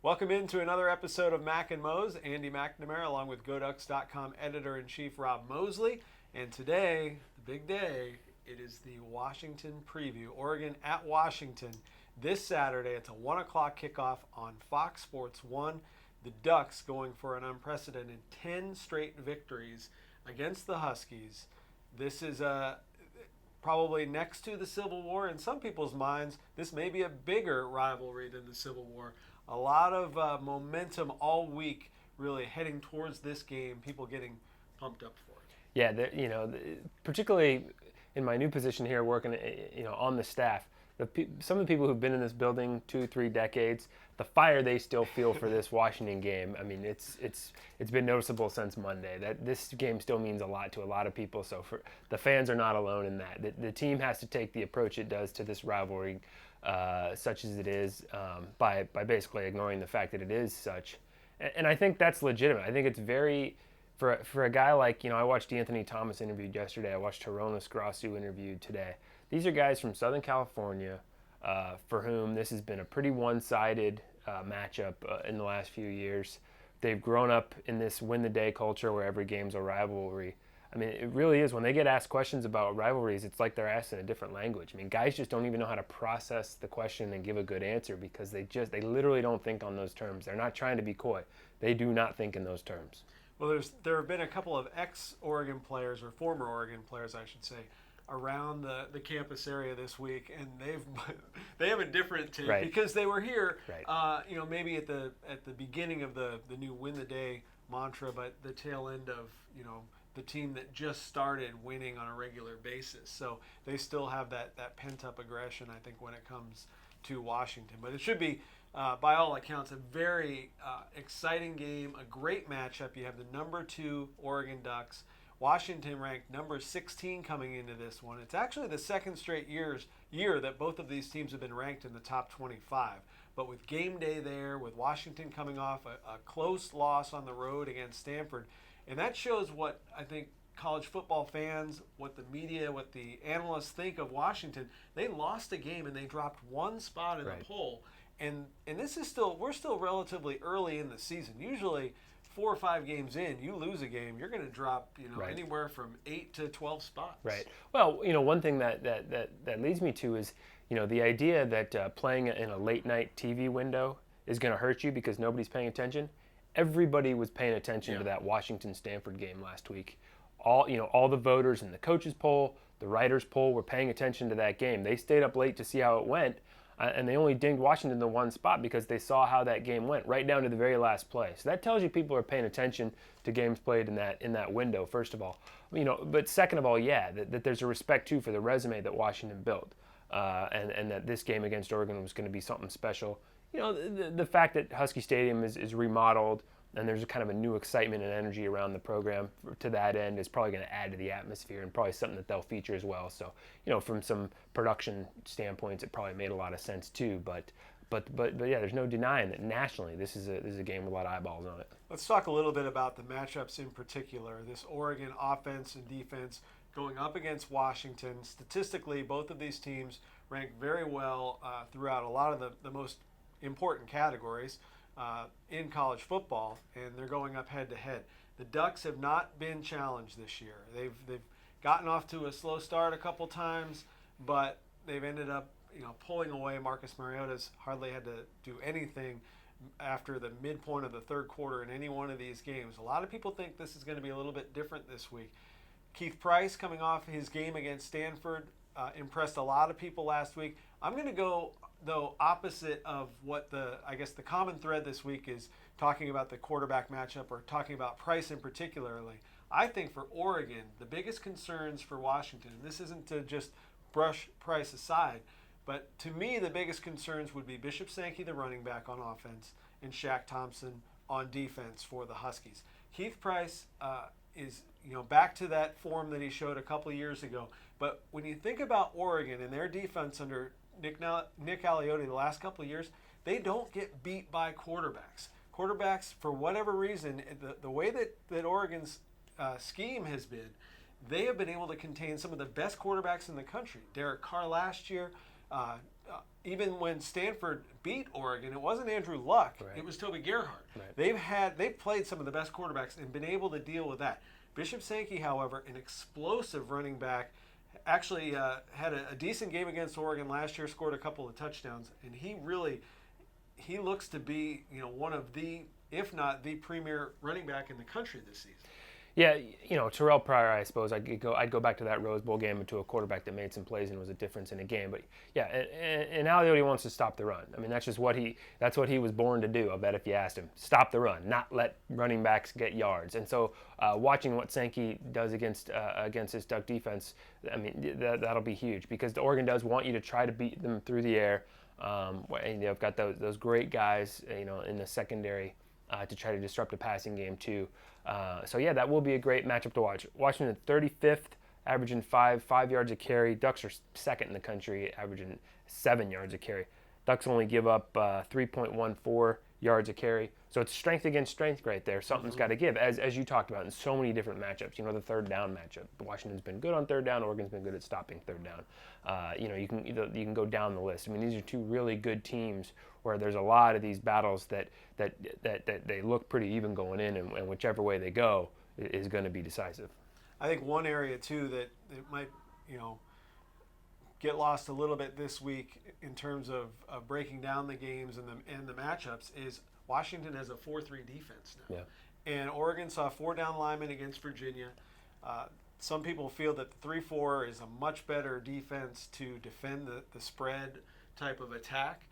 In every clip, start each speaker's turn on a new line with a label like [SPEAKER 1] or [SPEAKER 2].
[SPEAKER 1] Welcome into another episode of Mac and Mose. Andy McNamara along with GoDucks.com editor-in-chief Rob Moseley. And today, the big day, it is the Washington preview. Oregon at Washington this Saturday. It's a 1 o'clock kickoff on Fox Sports 1. The Ducks going for an unprecedented 10 straight victories against the Huskies. This is probably next to the Civil War. In some people's minds, this may be a bigger rivalry than the Civil War. A lot of momentum all week really heading towards this game, people getting pumped up for it.
[SPEAKER 2] Yeah, particularly in my new position here working on the staff, some of the people who've been in this building 2-3 decades, the fire they still feel for this Washington game, I mean, it's been noticeable since Monday. That this game still means a lot to a lot of people, so the fans are not alone in that. The team has to take the approach it does to this rivalry, such as it is, by basically ignoring the fact that it is such. And I think that's legitimate. I think it's very, for a guy like, I watched Anthony Thomas interviewed yesterday. I watched Hronis Grasu interviewed today. These are guys from Southern California for whom this has been a pretty one-sided matchup in the last few years. They've grown up in this win-the-day culture where every game's a rivalry. I mean, it really is. When they get asked questions about rivalries, it's like they're asked in a different language. I mean, guys just don't even know how to process the question and give a good answer because they literally don't think on those terms. They're not trying to be coy. They do not think in those terms.
[SPEAKER 1] Well, there have been a couple of ex-Oregon players, or former Oregon players, I should say, around the campus area this week, and they have a different take because they were here.
[SPEAKER 2] Right.
[SPEAKER 1] Maybe at the beginning of the new win the day mantra, but the tail end of the team that just started winning on a regular basis. So they still have that pent up aggression, I think, when it comes to Washington. But it should be, by all accounts, a very exciting game, a great matchup. You have the number 2 Oregon Ducks. Washington ranked number 16 coming into this one. It's actually the second straight year that both of these teams have been ranked in the top 25. But with game day there, with Washington coming off a close loss on the road against Stanford, and that shows what I think college football fans, what the media, what the analysts think of Washington. They lost a game and they dropped one spot in the poll. And this is we're still relatively early in the season. Usually 4 or 5 games in, you lose a game, you're going to drop anywhere from 8 to 12 spots.
[SPEAKER 2] Right. Well, one thing that leads me to is the idea that playing in a late night TV window is going to hurt you because nobody's paying attention. Everybody was paying attention to that Washington-Stanford game last week. All the voters in the coaches poll, the writers poll were paying attention to that game. They stayed up late to see how it went, and they only dinged Washington the one spot because they saw how that game went, right down to the very last play. So that tells you people are paying attention to games played in that window, first of all. But second of all, that there's a respect, too, for the resume that Washington built, and that this game against Oregon was going to be something special. The fact that Husky Stadium is remodeled and there's a kind of a new excitement and energy around the program to that end is probably going to add to the atmosphere and probably something that they'll feature as well. So, from some production standpoints, it probably made a lot of sense too. But yeah, there's no denying that nationally this is a game with a lot of eyeballs on it.
[SPEAKER 1] Let's talk a little bit about the matchups in particular. This Oregon offense and defense going up against Washington. Statistically, both of these teams rank very well throughout a lot of the most important categories in college football, and they're going up head to head. The Ducks have not been challenged this year. They've gotten off to a slow start a couple times, but they've ended up pulling away. Marcus Mariota's hardly had to do anything after the midpoint of the third quarter in any one of these games. A lot of people think this is going to be a little bit different this week. Keith Price, coming off his game against Stanford, impressed a lot of people last week. I'm going to go, though, opposite of what the common thread this week is talking about the quarterback matchup or talking about Price in particularly. I think for Oregon, the biggest concerns for Washington, and this isn't to just brush Price aside, but to me the biggest concerns would be Bishop Sankey, the running back on offense, and Shaq Thompson on defense for the Huskies. Keith Price is back to that form that he showed a couple of years ago. But when you think about Oregon and their defense under Nick Aliotti the last couple of years, they don't get beat by quarterbacks. Quarterbacks, for whatever reason, the way that Oregon's scheme has been, they have been able to contain some of the best quarterbacks in the country. Derek Carr last year, even when Stanford beat Oregon, it wasn't Andrew Luck.
[SPEAKER 2] Right.
[SPEAKER 1] It was Toby Gerhardt.
[SPEAKER 2] Right.
[SPEAKER 1] They've played some of the best quarterbacks and been able to deal with that. Bishop Sankey, however, an explosive running back, actually had a decent game against Oregon last year, scored a couple of touchdowns, and he looks to be one of the, if not the premier running back in the country this season.
[SPEAKER 2] Yeah, Terrell Pryor, I suppose I'd go back to that Rose Bowl game and to a quarterback that made some plays and was a difference in a game. But yeah, and Alioti wants to stop the run. I mean, that's just what he was born to do. I bet if you asked him, stop the run, not let running backs get yards. And so watching what Sankey does against this Duck defense, I mean, that'll be huge because the Oregon does want you to try to beat them through the air. And they've got those great guys, in the secondary to try to disrupt the passing game too. So yeah, that will be a great matchup to watch. Washington 35th, averaging 5 yards a carry. Ducks are second in the country, averaging 7 yards a carry. Ducks only give up 3.14 yards a carry. So it's strength against strength right there. Something's got to give, as you talked about in so many different matchups. The third down matchup. Washington's been good on third down. Oregon's been good at stopping third down. You can go down the list. I mean, these are two really good teams where there's a lot of these battles that they look pretty even going in, and whichever way they go is going to be decisive.
[SPEAKER 1] I think one area too that it might get lost a little bit this week in terms of breaking down the games and the matchups is Washington has a 4-3 defense now.
[SPEAKER 2] Yeah.
[SPEAKER 1] And Oregon saw 4 down linemen against Virginia. Some people feel that the 3-4 is a much better defense to defend the spread type of attack.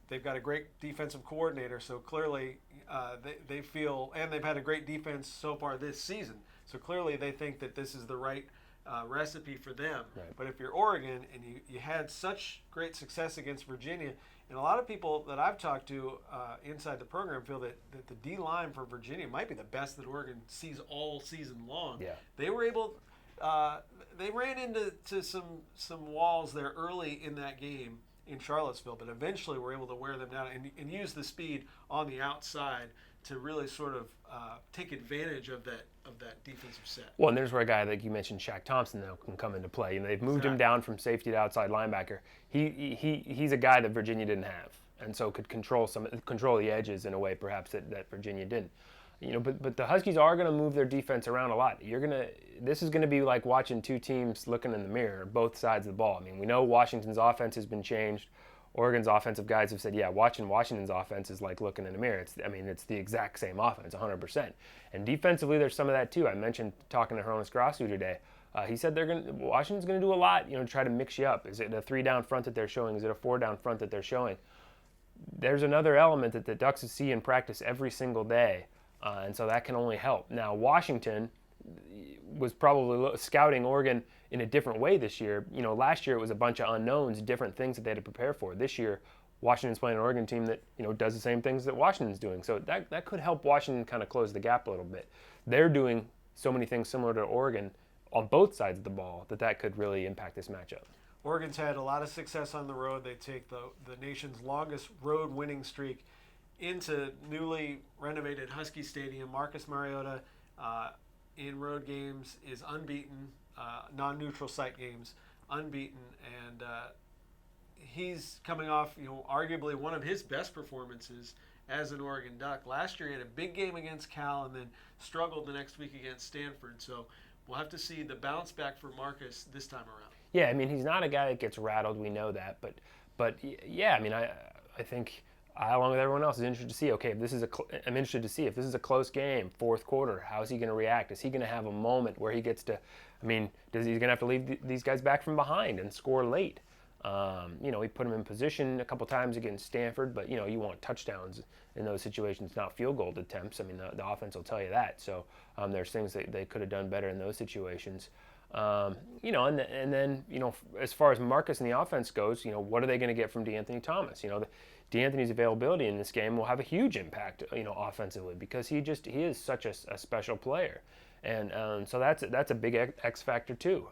[SPEAKER 1] They've got a great defensive coordinator, so clearly they feel, and they've had a great defense so far this season. So clearly they think that this is the right recipe for them.
[SPEAKER 2] Right.
[SPEAKER 1] But if you're Oregon and you had such great success against Virginia, and a lot of people that I've talked to inside the program feel that the D-line for Virginia might be the best that Oregon sees all season long.
[SPEAKER 2] Yeah.
[SPEAKER 1] They were able, they ran into some walls there early in that game in Charlottesville, but eventually were able to wear them down and use the speed on the outside to really sort of take advantage of that defensive set.
[SPEAKER 2] Well, and there's where a guy like you mentioned, Shaq Thompson, though, can come into play. They've moved him down from safety to outside linebacker. He's a guy that Virginia didn't have, and so could control the edges in a way perhaps that Virginia didn't. But the Huskies are going to move their defense around a lot. This is going to be like watching two teams looking in the mirror, both sides of the ball. I mean, we know Washington's offense has been changed. Oregon's offensive guys have said, yeah, watching Washington's offense is like looking in a mirror. It's the exact same offense, 100%. And defensively, there's some of that too. I mentioned talking to Hronis Grasu today. He said Washington's going to do a lot, to try to mix you up. Is it a 3-down front that they're showing? Is it a 4-down front that they're showing? There's another element that the Ducks see in practice every single day, and so that can only help. Now, Washington was probably scouting Oregon in a different way this year. Last year it was a bunch of unknowns, different things that they had to prepare for. This year, Washington's playing an Oregon team that does the same things that Washington's doing. So that could help Washington kind of close the gap a little bit. They're doing so many things similar to Oregon on both sides of the ball that could really impact this matchup.
[SPEAKER 1] Oregon's had a lot of success on the road. They take the nation's longest road winning streak into newly renovated Husky Stadium. Marcus Mariota in road games is unbeaten, non-neutral site games, unbeaten, and he's coming off, arguably one of his best performances as an Oregon Duck. Last year he had a big game against Cal and then struggled the next week against Stanford. So we'll have to see the bounce back for Marcus this time around.
[SPEAKER 2] Yeah, I mean, he's not a guy that gets rattled. We know that, but yeah, I mean, I think I, along with everyone else, is interested to see. Okay, I'm interested to see if this is a close game, fourth quarter. How is he going to react? Is he going to have a moment where he gets to? I mean, he's going to have to leave these guys back from behind and score late? He put him in position a couple times against Stanford, but you want touchdowns in those situations, not field goal attempts. I mean, the offense will tell you that. So there's things that they could have done better in those situations. And then as far as Marcus and the offense goes, what are they going to get from DeAnthony Thomas? DeAnthony's availability in this game will have a huge impact, offensively, because he is such a special player, and so that's a big X factor too.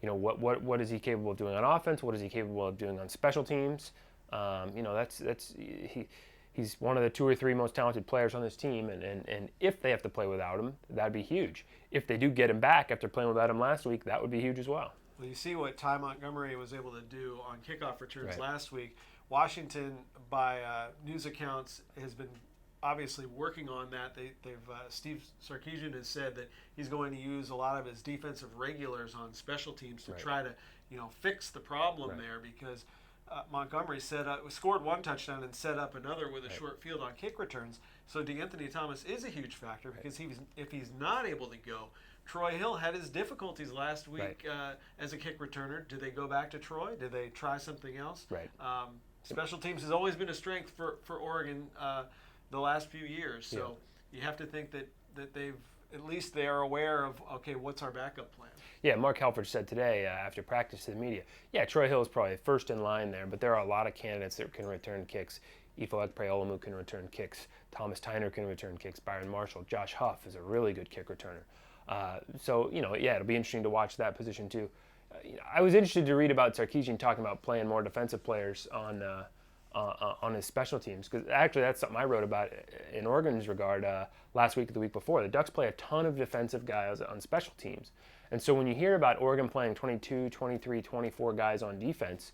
[SPEAKER 2] What is he capable of doing on offense? What is he capable of doing on special teams? He's one of the 2 or 3 most talented players on this team, and if they have to play without him, that'd be huge. If they do get him back after playing without him last week, that would be huge as well.
[SPEAKER 1] Well, you see what Ty Montgomery was able to do on kickoff returns
[SPEAKER 2] Right.
[SPEAKER 1] last week. Washington, by news accounts, has been obviously working on that. Steve Sarkisian has said that he's going to use a lot of his defensive regulars on special teams to
[SPEAKER 2] Right.
[SPEAKER 1] try to fix the problem
[SPEAKER 2] Right.
[SPEAKER 1] there, because Montgomery scored one touchdown and set up another with a
[SPEAKER 2] Right.
[SPEAKER 1] short field on kick returns. So DeAnthony Thomas is a huge factor, because if he's not able to go. Troy Hill had his difficulties last week as a kick returner. Do they go back to Troy? Do they try something else?
[SPEAKER 2] Right.
[SPEAKER 1] Special teams has always been a strength for Oregon the last few years. So you have to think that they are aware of, okay, what's our backup plan?
[SPEAKER 2] Yeah, Mark Halford said today after practice to the media, Troy Hill is probably first in line there, but there are a lot of candidates that can return kicks. Ifo Ekpreolomu can return kicks. Thomas Tyner can return kicks. Byron Marshall. Josh Huff is a really good kick returner. So it'll be interesting to watch that position too. I was interested to read about Sarkisian talking about playing more defensive players on his special teams, because actually that's something I wrote about in Oregon's regard last week or the week before. The Ducks play a ton of defensive guys on special teams. And so when you hear about Oregon playing 22, 23, 24 guys on defense,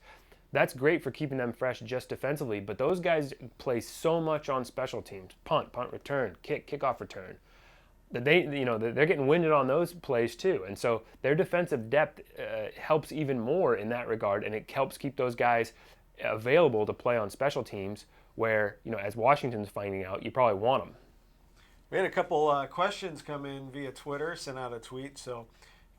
[SPEAKER 2] that's great for keeping them fresh just defensively, but those guys play so much on special teams: punt return, kickoff return, that they're getting winded on those plays too. And so their defensive depth helps even more in that regard, and it helps keep those guys available to play on special teams, where, as Washington's finding out, you probably want them.
[SPEAKER 1] We had a couple questions come in via Twitter, sent out a tweet, so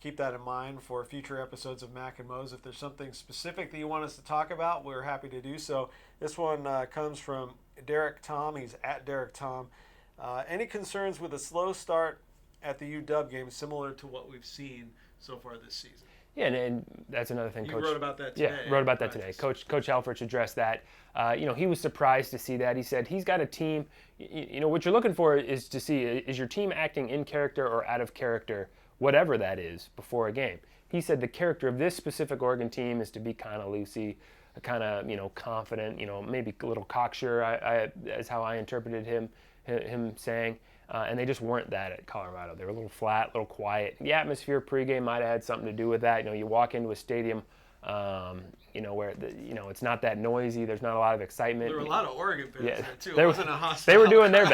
[SPEAKER 1] keep that in mind for future episodes of Mac and Mose. If there's something specific that you want us to talk about, we're happy to do so. This one comes from Derek Tom. He's at Derek Tom. Any concerns with a slow start at the UW game, similar to what we've seen so far this season?
[SPEAKER 2] Yeah, and that's another thing.
[SPEAKER 1] You
[SPEAKER 2] Coach
[SPEAKER 1] wrote about that today.
[SPEAKER 2] Yeah, wrote about that today. Coach Halford addressed that. He was surprised to see that. He said he's got a team. What you're looking for is to see, is your team acting in character or out of character, whatever that is, before a game. He said the character of this specific Oregon team is to be kind of loosey, kind of confident, maybe a little cocksure. Is how I interpreted him saying. And they just weren't that at Colorado. They were a little flat, a little quiet. The atmosphere pregame might have had something to do with that. You walk into a stadium, where it's not that noisy. There's not a lot of excitement.
[SPEAKER 1] There were a lot of Oregon fans there too.
[SPEAKER 2] It
[SPEAKER 1] wasn't a hostile.
[SPEAKER 2] They were doing their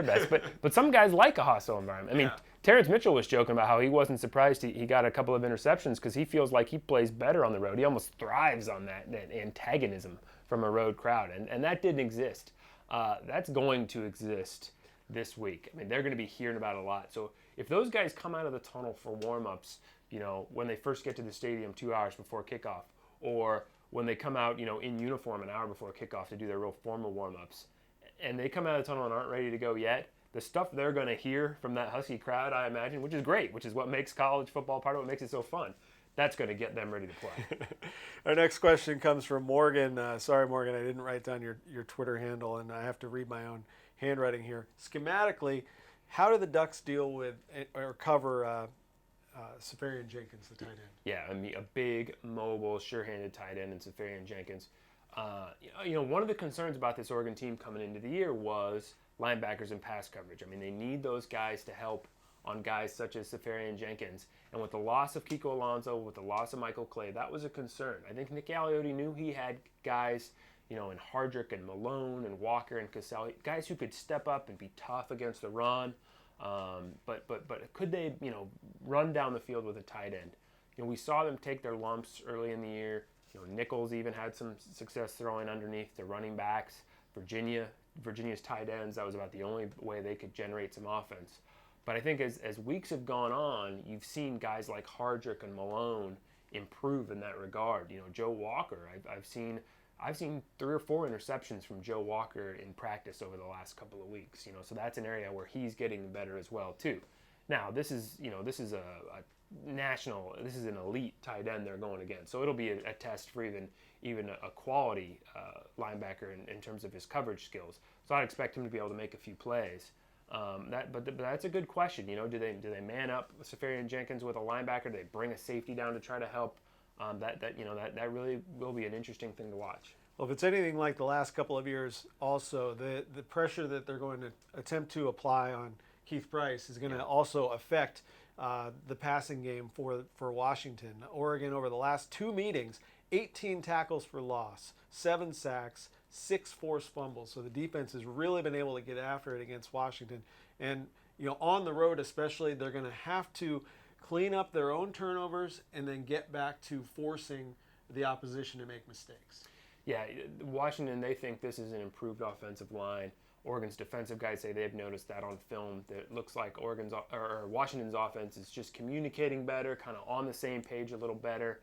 [SPEAKER 2] best. But some guys like a hostile environment. I mean, Terrence Mitchell was joking about how he wasn't surprised he got a couple of interceptions, because he feels like he plays better on the road. He almost thrives on that antagonism from a road crowd, and that didn't exist. That's going to exist this week. I mean, they're going to be hearing about it a lot. So if those guys come out of the tunnel for warm-ups, when they first get to the stadium 2 hours before kickoff, or when they come out, in uniform an hour before kickoff to do their real formal warm-ups, and they come out of the tunnel and aren't ready to go yet, the stuff they're going to hear from that Husky crowd, I imagine, which is great, which is what makes college football part of what makes it so fun, that's going to get them ready to play.
[SPEAKER 1] Our next question comes from Morgan. Sorry, Morgan, I didn't write down your Twitter handle, and I have to read my own handwriting here. Schematically, how do the Ducks deal with or cover Safarian Jenkins, the tight end?
[SPEAKER 2] Yeah, I mean, a big, mobile, sure-handed tight end in Safarian Jenkins. One of the concerns about this Oregon team coming into the year was linebackers and pass coverage. I mean, they need those guys to help on guys such as Safarian Jenkins. And with the loss of Kiko Alonso, with the loss of Michael Clay, that was a concern. I think Nick Aliotti knew he had guys, in Hardrick and Malone and Walker and Cassell, guys who could step up and be tough against the run. But could they, run down the field with a tight end? We saw them take their lumps early in the year. Nichols even had some success throwing underneath the running backs. Virginia's tight ends, that was about the only way they could generate some offense. But I think as weeks have gone on, you've seen guys like Hardrick and Malone improve in that regard. Joe Walker, I've seen 3 or 4 interceptions from Joe Walker in practice over the last couple of weeks. So that's an area where he's getting better as well too. Now this is a national, this is an elite tight end they're going against. So it'll be a test for even a quality linebacker in terms of his coverage skills. So I'd expect him to be able to make a few plays. But that's a good question. Do they man up Safarian Jenkins with a linebacker? Do they bring a safety down to try to help? That really will be an interesting thing to watch.
[SPEAKER 1] Well, if it's anything like the last couple of years, also the pressure that they're going to attempt to apply on Keith Price, is going to also affect the passing game for Washington. Oregon, over the last 2 meetings, 18 tackles for loss, 7 sacks, 6 forced fumbles. So the defense has really been able to get after it against Washington. And on the road especially, they're going to have to clean up their own turnovers and then get back to forcing the opposition to make mistakes.
[SPEAKER 2] Yeah, Washington, they think this is an improved offensive line. Oregon's defensive guys say they've noticed that on film. That it looks like Washington's offense is just communicating better, kind of on the same page a little better.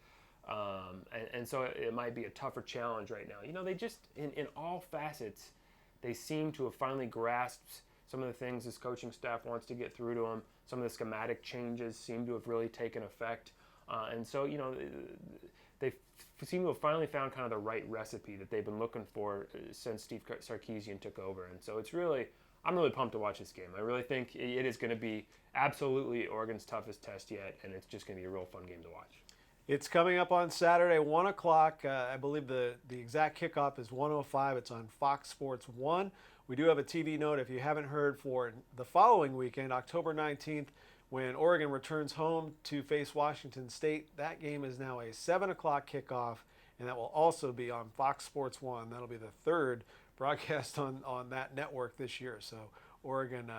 [SPEAKER 2] And so it might be a tougher challenge right now. They just, in all facets, they seem to have finally grasped some of the things this coaching staff wants to get through to them. Some of the schematic changes seem to have really taken effect. And so, they seem to have finally found kind of the right recipe that they've been looking for since Steve Sarkisian took over. And so I'm really pumped to watch this game. I really think it is going to be absolutely Oregon's toughest test yet, and it's just going to be a real fun game to watch.
[SPEAKER 1] It's coming up on Saturday, 1 o'clock. I believe the exact kickoff is 1:05. It's on Fox Sports 1. We do have a TV note, if you haven't heard, for the following weekend, October 19th, when Oregon returns home to face Washington State. That game is now a 7 o'clock kickoff, and that will also be on Fox Sports 1. That'll be the third broadcast on that network this year. So Oregon,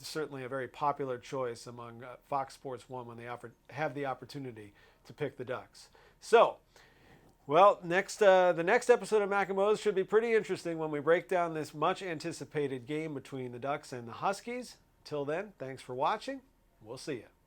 [SPEAKER 1] certainly a very popular choice among Fox Sports 1 when they have the opportunity to pick the Ducks. So, well, the next episode of Mac and Mose should be pretty interesting when we break down this much-anticipated game between the Ducks and the Huskies. Till then, thanks for watching. We'll see you.